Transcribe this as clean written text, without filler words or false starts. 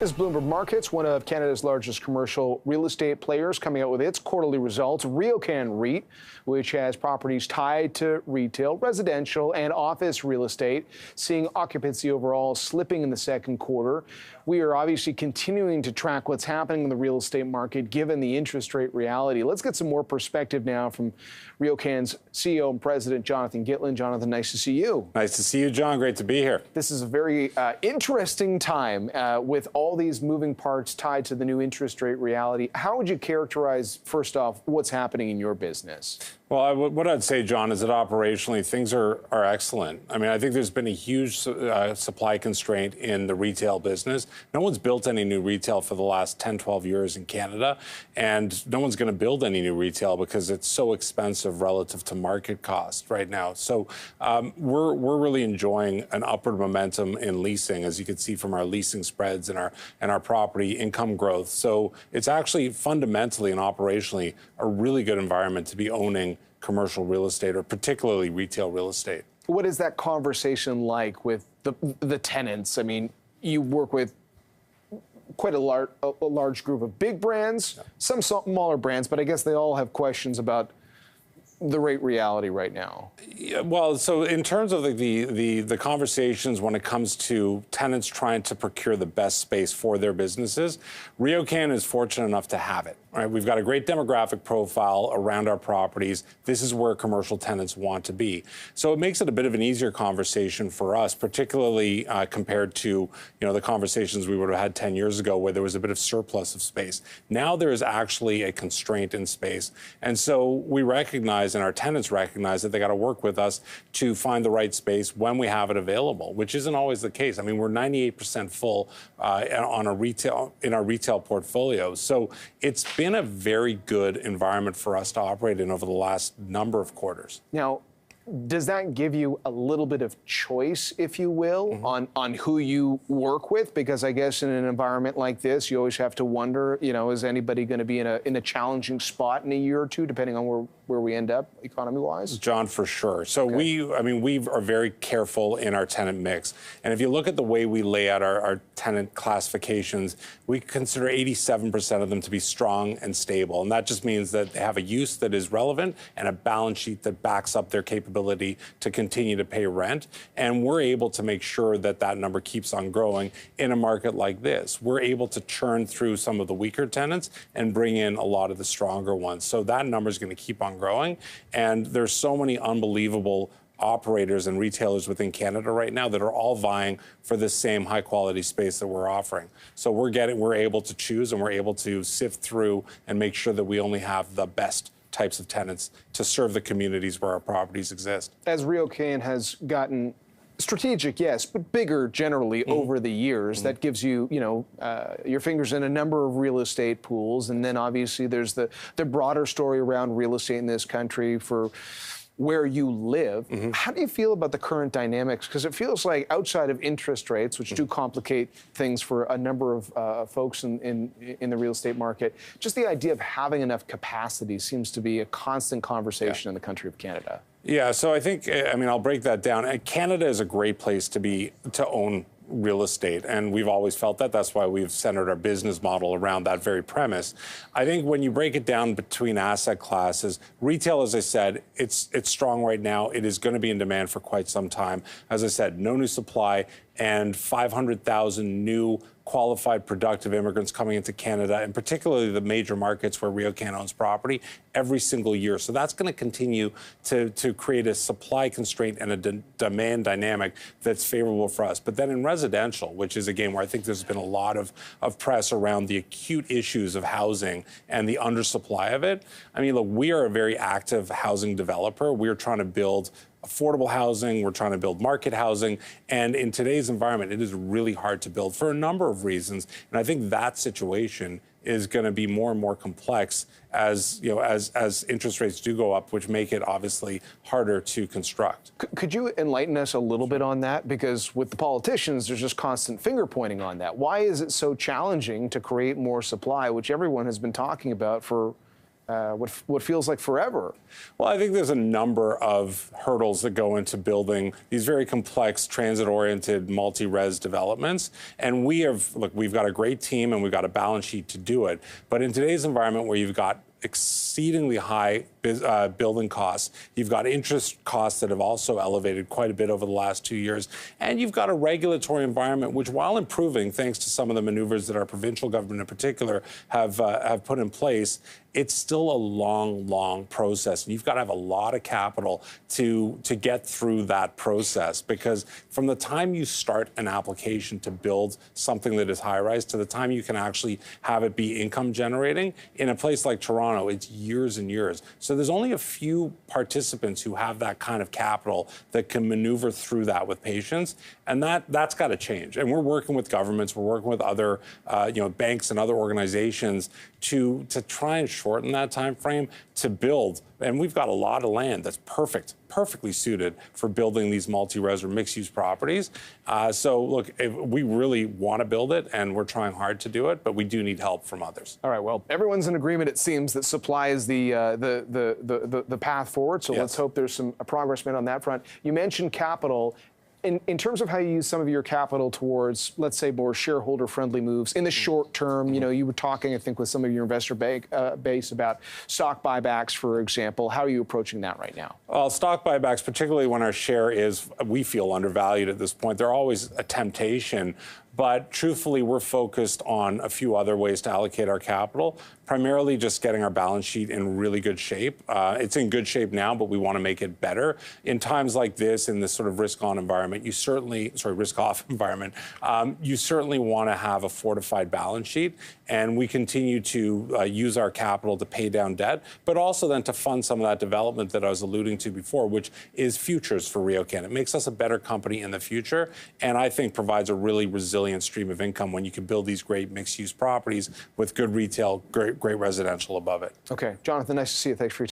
This is Bloomberg Markets, one of Canada's largest commercial real estate players, coming out with its quarterly results. RioCan REIT, which has properties tied to retail, residential, and office real estate, seeing occupancy overall slipping in the second quarter. We are obviously continuing to track what's happening in the real estate market, given the interest rate reality. Let's get some more perspective now from RioCan's CEO and President, Jonathan Gitlin. Jonathan, nice to see you. Nice to see you, John. Great to be here. This is a very interesting time with all these moving parts tied to the new interest rate reality. How would you characterize, first off, what's happening in your business? Well, what I'd say, John, is that operationally things are excellent. I mean, I think there's been a huge supply constraint in the retail business. No one's built any new retail for the last 10, 12 years in Canada, and no one's going to build any new retail because it's so expensive relative to market cost right now. So we're really enjoying an upward momentum in leasing, as you can see from our leasing spreads and our property income growth. So it's actually fundamentally and operationally a really good environment to be owning commercial real estate, or particularly retail real estate. What is that conversation like with the tenants? I mean, you work with quite a large group of big brands, some smaller brands, but I guess they all have questions about the rate reality right now. Yeah, well, so in terms of the conversations when it comes to tenants trying to procure the best space for their businesses, RioCan is fortunate enough to have it. Right? We've got a great demographic profile around our properties. This is where commercial tenants want to be. So it makes it a bit of an easier conversation for us, particularly compared to the conversations we would have had 10 years ago, where there was a bit of surplus of space. Now there is actually a constraint in space, and so we recognize, and our tenants recognize, that they got to work with us to find the right space when we have it available, which isn't always the case. I mean, we're 98% full in our retail portfolio. So it's been a very good environment for us to operate in over the last number of quarters. Now, does that give you a little bit of choice, if you will, on who you work with? Because I guess in an environment like this, you always have to wonder, is anybody going to be in a challenging spot in a year or two, depending on where we end up economy-wise? John, for sure. So we are very careful in our tenant mix. And if you look at the way we lay out our tenant classifications, we consider 87% of them to be strong and stable. And that just means that they have a use that is relevant and a balance sheet that backs up their capability to continue to pay rent. And we're able to make sure that that number keeps on growing in a market like this. We're able to churn through some of the weaker tenants and bring in a lot of the stronger ones. So that number is going to keep on growing. And there's so many unbelievable operators and retailers within Canada right now that are all vying for the same high quality space that we're offering. So we're able to choose, and we're able to sift through and make sure that we only have the best types of tenants to serve the communities where our properties exist. As RioCan has gotten strategic, yes, but bigger generally over the years, that gives you, your fingers in a number of real estate pools. And then obviously there's the broader story around real estate in this country for where you live. How do you feel about the current dynamics? Because it feels like outside of interest rates, which do complicate things for a number of folks in the real estate market, just the idea of having enough capacity seems to be a constant conversation in the country of Canada. Yeah, so I think, I'll break that down. Canada is a great place to own real estate, and we've always felt that. That's why we've centered our business model around that very premise. I think when you break it down between asset classes, retail, as I said, it's strong right now. It is going to be in demand for quite some time. As I said, no new supply and 500,000 new qualified, productive immigrants coming into Canada, and particularly the major markets where RioCan owns property every single year. So that's going to continue to create a supply constraint and a demand dynamic that's favorable for us. But then in residential, which is, again, where I think there's been a lot of press around the acute issues of housing and the undersupply of it. I mean, look, we are a very active housing developer. We're trying to build affordable housing, we're trying to build market housing, and in today's environment, it is really hard to build for a number of reasons. And I think that situation is going to be more and more complex as interest rates do go up, which make it obviously harder to construct. Could you enlighten us a little bit on that? Because with the politicians, there's just constant finger pointing on that. Why is it so challenging to create more supply, which everyone has been talking about for what feels like forever. Well, I think there's a number of hurdles that go into building these very complex, transit-oriented, multi-res developments. And we've got a great team and we've got a balance sheet to do it. But in today's environment where you've got exceedingly high building costs. You've got interest costs that have also elevated quite a bit over the last 2 years. And you've got a regulatory environment which, while improving, thanks to some of the maneuvers that our provincial government in particular have put in place, it's still a long process. And you've got to have a lot of capital to get through that process, because from the time you start an application to build something that is high-rise to the time you can actually have it be income generating, in a place like Toronto, it's years and years. So there's only a few participants who have that kind of capital that can maneuver through that with patience, and that's got to change. And we're working with governments, we're working with other banks and other organizations to try and shorten that time frame to build. And we've got a lot of land that's perfectly suited for building these multi-res or mixed-use properties. So look, we really want to build it, and we're trying hard to do it, but we do need help from others. All right. Well, everyone's in agreement, it seems, that supply is the path forward. So let's hope there's some progress made on that front. You mentioned capital. In terms of how you use some of your capital towards, let's say, more shareholder-friendly moves in the short term, you were talking, I think, with some of your investor base about stock buybacks, for example. How are you approaching that right now? Well, stock buybacks, particularly when our share is, we feel, undervalued at this point, they're always a temptation. But truthfully, we're focused on a few other ways to allocate our capital, primarily just getting our balance sheet in really good shape. It's in good shape now, but we want to make it better. In times like this, in this sort of risk-on environment, risk-off environment, you certainly want to have a fortified balance sheet. And we continue to use our capital to pay down debt, but also then to fund some of that development that I was alluding to before, which is futures for RioCan. It makes us a better company in the future, and I think provides a really resilient stream of income when you can build these great mixed-use properties with good retail, great residential above it. Okay, Jonathan, nice to see you. Thanks for your time.